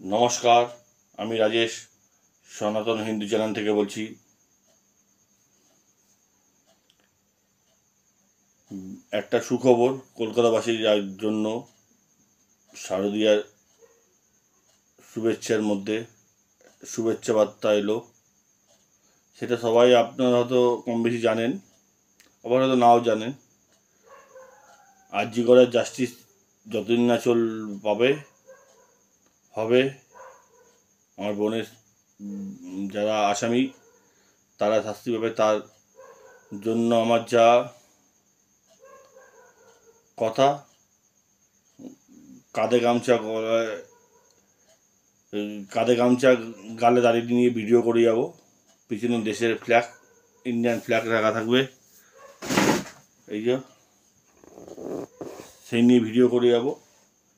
নমস্কার, আমি রাজেশ সনাতন হিন্দু চ্যানেল থেকে বলছি। একটা সুখবর কলকাতাবাসীর জন্য, শারদীয়ার শুভেচ্ছার মধ্যে শুভেচ্ছা বার্তা এলো। সেটা সবাই আপনারা হয়তো কম বেশি জানেন, আবার হয়তো নাও জানেন। আরজি করের জাস্টিস যতদিন না হবে, আমার বোনের যারা আসামি তারা শাস্তি পাবে, তার জন্য আমার যা কথা, কাঁধে গামছা গালে দাঁড়িয়ে নিয়ে ভিডিও করে যাব। পিছনে দেশের ফ্ল্যাগ, ইন্ডিয়ান ফ্ল্যাগ রাখা থাকবে, এই যে সেই নিয়ে ভিডিও করে যাব।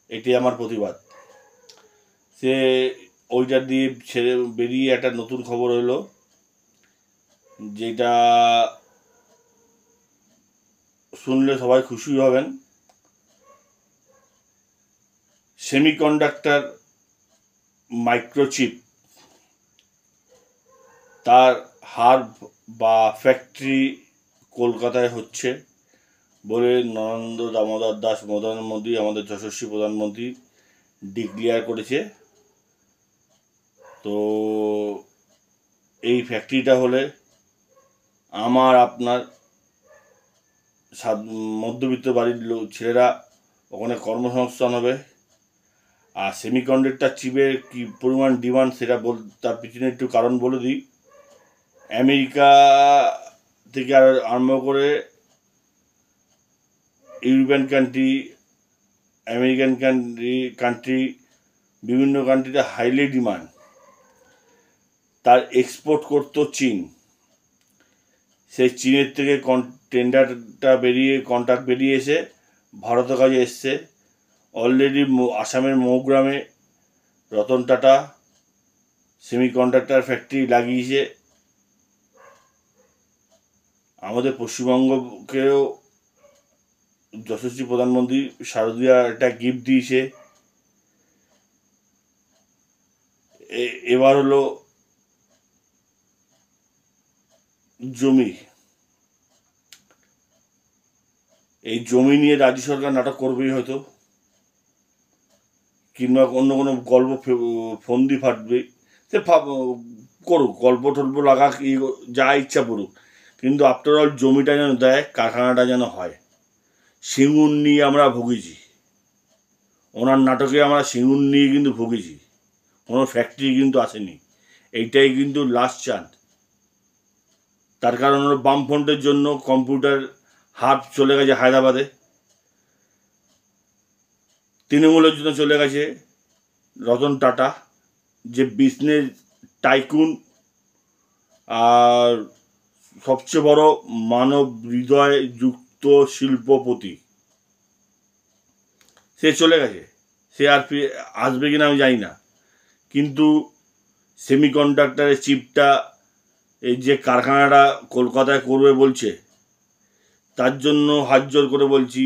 এটাই আমার প্রতিবাদ। সে ওইটা দিয়ে ছেড়ে বেরিয়ে একটা নতুন খবর হলো, যেটা শুনলে সবাই খুশি হবেন। সেমিকন্ডাক্টর মাইক্রোচিপ, তার হাব বা ফ্যাক্টরি কলকাতায় হচ্ছে বলে নরেন্দ্র দামোদর দাস প্রধানমন্ত্রী, আমাদের যশস্বী প্রধানমন্ত্রী ডিক্লেয়ার করেছে। তো এই ফ্যাক্টরিটা হলে আমার আপনার মধ্যবিত্ত বাড়ির ছেলেরা ওখানে কর্মসংস্থান হবে। আর সেমিকন্ডাক্টর চিপের কী পরিমাণ ডিমান্ড সেটা তার পিছনে একটু কারণ বলে দিই। আমেরিকা থেকে আরম্ভ করে ইউরোপিয়ান কান্ট্রি, আমেরিকান কান্ট্রি, বিভিন্ন কান্ট্রিতে হাইলি ডিমান্ড। তার এক্সপোর্ট করতো চীন। সেই চীনের থেকে কন্ট্রাক্ট বেরিয়ে এসে ভারতের কাছে এসছে। অলরেডি আসামের মৌগ্রামে রতন টাটা সেমিকন্ডাক্টর ফ্যাক্টরি লাগিয়েছে। আমাদের পশ্চিমবঙ্গকেও যশস্বী প্রধানমন্ত্রী শারদীয়া একটা গিফট দিয়েছে। এবার হলো জমি। এই জমি নিয়ে রাজ্য সরকার নাটক করবেই হয়তো, কিংবা অন্য কোনো গল্প ফন্দি ফাটবে। সে করুক, গল্প টল্প লাগাক, যা ইচ্ছা করুক, কিন্তু আফটার অল জমিটা যেন দেয়, কারখানাটা যেন হয়। সিঙ্গুর নিয়ে আমরা ভুগেছি, ওনার নাটকে আমরা সিঙ্গুর নিয়ে কিন্তু ভুগেছি, কোনো ফ্যাক্টরি কিন্তু আসেনি। এইটাই কিন্তু লাস্ট চান্স। তার কারণ হলো বামফ্রন্টের জন্য কম্পিউটার হাব চলে গেছে হায়দ্রাবাদে, তৃণমূলের জন্য চলে গেছে রতন টাটা, যে বিজনেস টাইকুন আর সবচেয়ে বড় মানব হৃদয় যুক্ত শিল্পপতি। সে চলে গেছে। সে আর আসবে কিনা আমি জানি না, কিন্তু সেমিকন্ডাক্টরের চিপটা এই যে কারখানাটা কলকাতায় করবে বলছে, তার জন্য হাত জোর করে বলছি,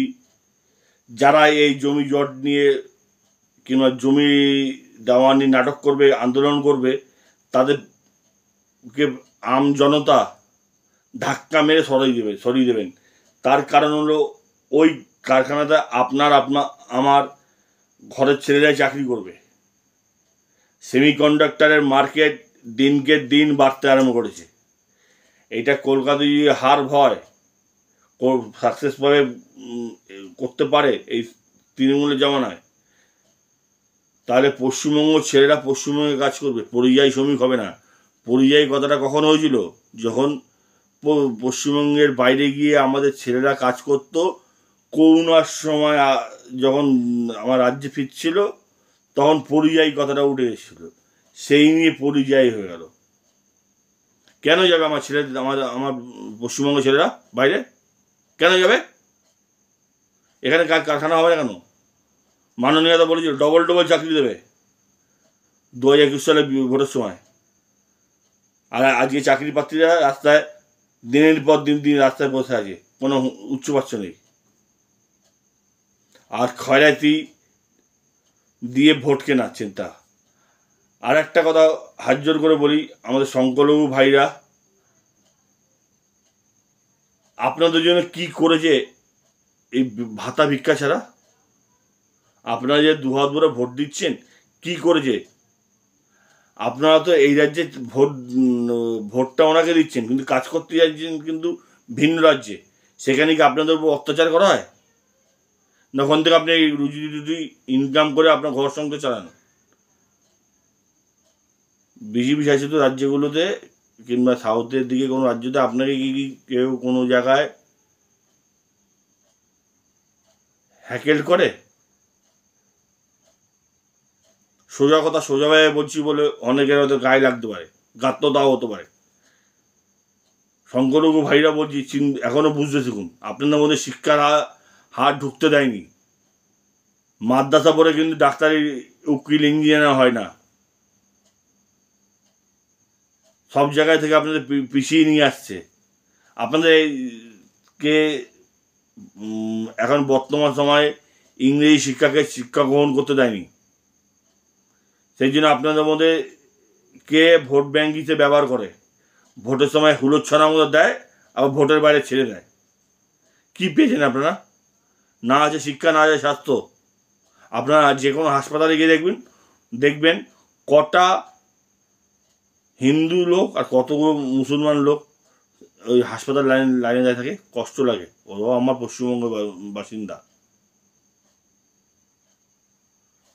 যারা এই জমি জট নিয়ে কিংবা জমি দেওয়া নিয়ে নাটক করবে, আন্দোলন করবে, তাদেরকে আম জনতা ধাক্কা মেরে সরিয়ে দেবেন। তার কারণ হলো ওই কারখানাতে আমার ঘরের ছেলেরাই চাকরি করবে। সেমিকন্ডাক্টরের মার্কেট দিনকে দিন বাড়তে আরম্ভ করেছে। এটা কলকাতায় যদি হার হয়, সাকসেসভাবে করতে পারে এই তৃণমূলের জমানায়, তাহলে পশ্চিমবঙ্গ ছেলেরা পশ্চিমবঙ্গে কাজ করবে, পরিযায়ী শ্রমিক হবে না। পরিযায়ী কথাটা কখন হয়েছিল? যখন পশ্চিমবঙ্গের বাইরে গিয়ে আমাদের ছেলেরা কাজ করতো, করোনার সময় যখন আমার রাজ্যে ফিরছিল, তখন পরিযায়ী কথাটা উঠে এসেছিল। সেই নিয়ে পরিযায়ী হয়ে গেল। কেন যাবে আমার আমার পশ্চিমবঙ্গের ছেলেরা বাইরে? কেন যাবে? এখানে কারখানা হবে না কেন? মাননীয়তা বলেছিল ডবল চাকরি দেবে 2021 সালে ভোটের সময়। আর আজকে চাকরি প্রার্থীরা রাস্তায় দিনের পর দিন রাস্তায় বসে আছে, কোনো উচ্চবাচ্য নেই। আর খয়রাতি দিয়ে ভোট কেনার চিন্তা। আর একটা কথা হাত জোর করে বলি, আমাদের সংখ্যালঘু ভাইরা, আপনাদের জন্য কি করেছে এই ভাতা ভিক্ষা ছাড়া? আপনারা যে দুহাত ভরে ভোট দিচ্ছেন, কি করেছে? আপনারা তো এই রাজ্যে ভোটটা ওনাকে দিচ্ছেন, কিন্তু কাজ করতে যাচ্ছেন কিন্তু ভিন্ন রাজ্যে। সেখানে কি আপনাদের উপর অত্যাচার করা হয় না? ওখান থেকে আপনি রুজি রুজি ইনকাম করে আপনার ঘর সংসার চালান। বিজেপি শাসিত রাজ্যগুলোতে কিংবা সাউথের দিকে কোনো রাজ্যতে আপনাকে কি কেউ কোনো জায়গায় হ্যাকেল করে? সোজা কথা সোজাভাবে বলছি বলে অনেকের হয়তো গায়ে লাগতে পারে, গাত্রদাহ হতে পারে। সংখ্যালঘু ভাইরা বলছি, এখনো বুঝতে শিখুন। আপনাদের মধ্যে শিক্ষার হার ঢুকতে দেয়নি। মাদ্রাসা পড়ে কিন্তু ডাক্তারি, উকিল, ইঞ্জিনিয়ার হয় না। সব জায়গায় থেকে আপনাদের পিছিয়ে নিয়ে আসছে। আপনাদেরকে এখন বর্তমান সময়ে ইংরেজি শিক্ষা গ্রহণ করতে দেয়নি। সেই জন্য আপনাদের মধ্যে কে ভোট ব্যাংক হিসেবে ব্যবহার করে, ভোটের সময় হুলোচ্ছনার মতো দেয়, আবার ভোটের বাইরে ছেড়ে দেয়। কি পেয়েছেন আপনারা? না আছে শিক্ষা, না আছে স্বাস্থ্য। আপনারা যে কোনো হাসপাতালে গিয়ে দেখবেন কটা হিন্দু লোক আর কতগুলো মুসলমান লোক ওই হাসপাতাল লাইনে দাঁড়িয়ে থাকে। কষ্ট লাগে। ও আমার পশ্চিমবঙ্গের বাসিন্দা।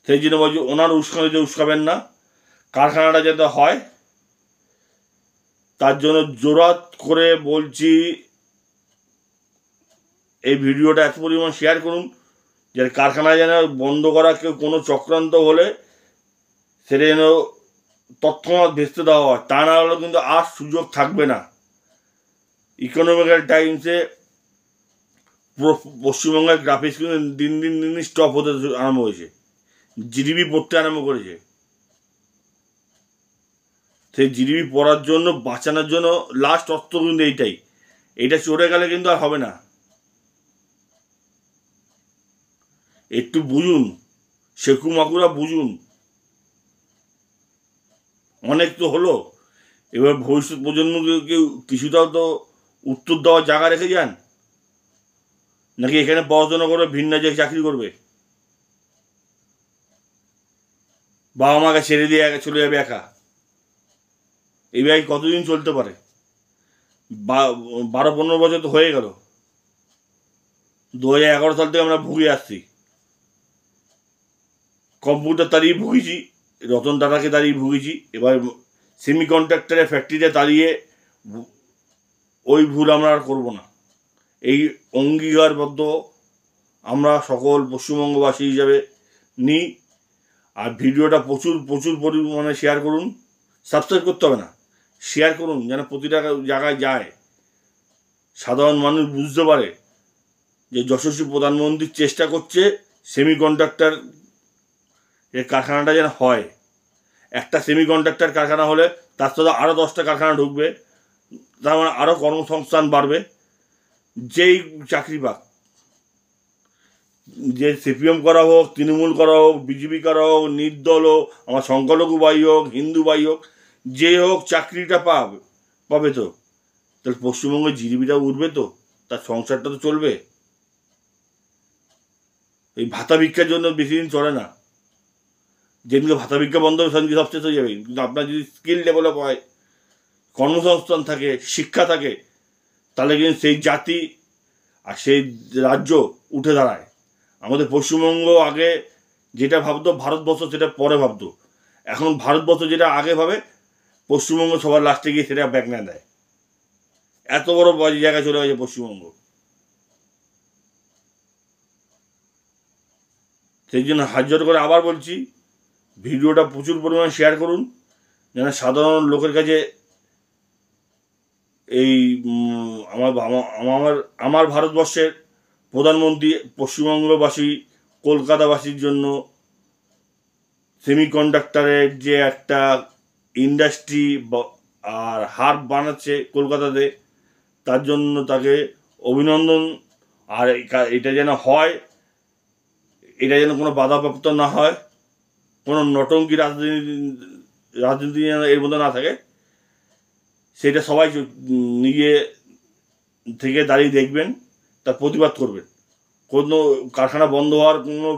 সেই জন্য বলছি, ওনার উস্কানিতে উস্কাবেন না। কারখানাটা যাতে হয় তার জন্য জোরাত করে বলছি, এই ভিডিওটা এত পরিমাণ শেয়ার করুন যে কারখানা যেন বন্ধ করা কেউ কোনো চক্রান্ত হলে সেটা যেন তৎক্ষণাৎ ভেস্তে দেওয়া হয়। তা না হলে কিন্তু আর সুযোগ থাকবে না। ইকোনমিক্যাল টাইমসে পশ্চিমবঙ্গের গ্রাফিক্স কিন্তু দিন দিন স্টপ হতে আরম্ভ হয়েছে, জিডিপি পড়তে আরম্ভ করেছে। সেই জিডিপি পড়ার জন্য, বাঁচানোর জন্য লাস্ট অস্ত্র কিন্তু এইটাই। এটা চড়ে গেলে কিন্তু আর হবে না। একটু বুঝুন, শেকু মাকুরা বুঝুন। অনেক তো হলো, এবার ভবিষ্যৎ প্রজন্মকে কেউ কিছুটাও তো উত্তর দেওয়ার জায়গা রেখে যান। নাকি এখানে পড়াশোনা করে ভিন্ন জায়গায় চাকরি করবে, বাবা মাকে ছেড়ে দিয়ে চলে যাবে একা? এইভাবে কতদিন চলতে পারে? 12-15 বছর তো হয়ে গেল। 2011 সাল থেকে আমরা ভুগে আসছি। কম্পিউটার তাড়িয়ে ভুগেছি, রতন টাটাকে তাড়িয়ে ভুগেছি, এবার সেমি কন্ডাক্টরের ফ্যাক্টরিতে তাড়িয়ে ওই ভুল আমরা আর করবো না। এই অঙ্গীকারবদ্ধ আমরা সকল পশ্চিমবঙ্গবাসী হিসাবে নিই। আর ভিডিওটা প্রচুর প্রচুর পরিমাণে শেয়ার করুন। সাবস্ক্রাইব করতে হবে না, শেয়ার করুন যেন প্রতিটা জায়গায় যায়, সাধারণ মানুষ বুঝতে পারে যে যশস্বী প্রধানমন্ত্রী চেষ্টা করছে সেমি কন্ডাক্টর এর কারখানাটা যেন হয়। একটা সেমি কন্ডাক্টর কারখানা হলে তার সাথে আরও 10টা কারখানা ঢুকবে, তার মানে আরও কর্মসংস্থান বাড়বে। যেই চাকরি পাক, যে সিপিএম করা হোক, তৃণমূল করা হোক, বিজেপি করা হোক, নির্দল হোক, আমার সংখ্যালঘু ভাই হোক, হিন্দু ভাই হোক, যে হোক চাকরিটা পাবে তো। তাহলে পশ্চিমবঙ্গের জিডিপিটা উঠবে তো, তার সংসারটা তো চলবে। এই ভাতা ভিক্ষার জন্য বেশি দিন চলে না। যেদিনকে ভাতা ভিক্ষা বন্ধ হবে সেদিনকে সব শেষ হয়ে যাবে। কিন্তু আপনার যদি স্কিল ডেভেলপ হয়, কর্মসংস্থান থাকে, শিক্ষা থাকে, তাহলে কিন্তু সেই জাতি আর সেই রাজ্য উঠে দাঁড়ায়। আমাদের পশ্চিমবঙ্গ আগে যেটা ভাবতো ভারতবর্ষ, সেটা পরে ভাবতো। এখন ভারতবর্ষ যেটা আগে ভাবে, পশ্চিমবঙ্গ সবার লাস্টে গিয়ে সেটা ব্যাক না দেয়। এত বড় জায়গায় চলে গেছে পশ্চিমবঙ্গ। সেই জন্য হাত জোর করে আবার বলছি, ভিডিওটা প্রচুর পরিমাণে শেয়ার করুন যেন সাধারণ লোকের কাছে এই আমার ভারতবর্ষের প্রধানমন্ত্রী পশ্চিমবঙ্গবাসী, কলকাতাবাসীর জন্য সেমিকন্ডাক্টরের যে একটা ইন্ডাস্ট্রি আর হাব বানাচ্ছে কলকাতাতে, তার জন্য তাকে অভিনন্দন। আর এটা যেন হয়, এটা যেন কোনো বাধাপ্রাপ্ত না হয়, কোনো নটঙ্কি রাজনীতি রাজনীতি যেন এর মধ্যে না থাকে, সেটা সবাই নিজে থেকে দাঁড়িয়ে দেখবেন, তার প্রতিবাদ করবেন। কোনো কারখানা বন্ধ হওয়ার কোনো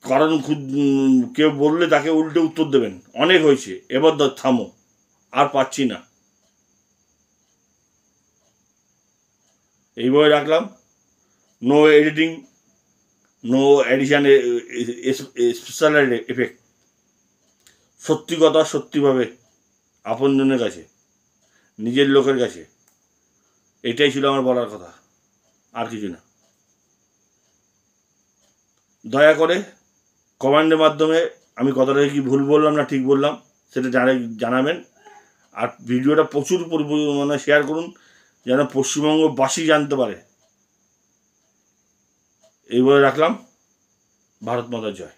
কারণ কেউ বললে তাকে উল্টে উত্তর দেবেন, অনেক হয়েছে, এবার থামো, আর পাচ্ছি না। এইভাবে রাখলাম। No editing, no edition, special effect. সত্যি কথা সত্যিভাবে আপনজনের কাছে, নিজের লোকের কাছে। এটাই ছিল আমার বলার কথা, আর কিছু না। দয়া করে কমেন্টের মাধ্যমে আমি কথাটা কি ভুল বললাম না ঠিক বললাম সেটা জানাবেন। আর ভিডিওটা প্রচুর পরিমাণে শেয়ার করুন, যেন পশ্চিমবঙ্গবাসী জানতে পারে। এইভাবে রাখলাম। ভারত মাতা জয়।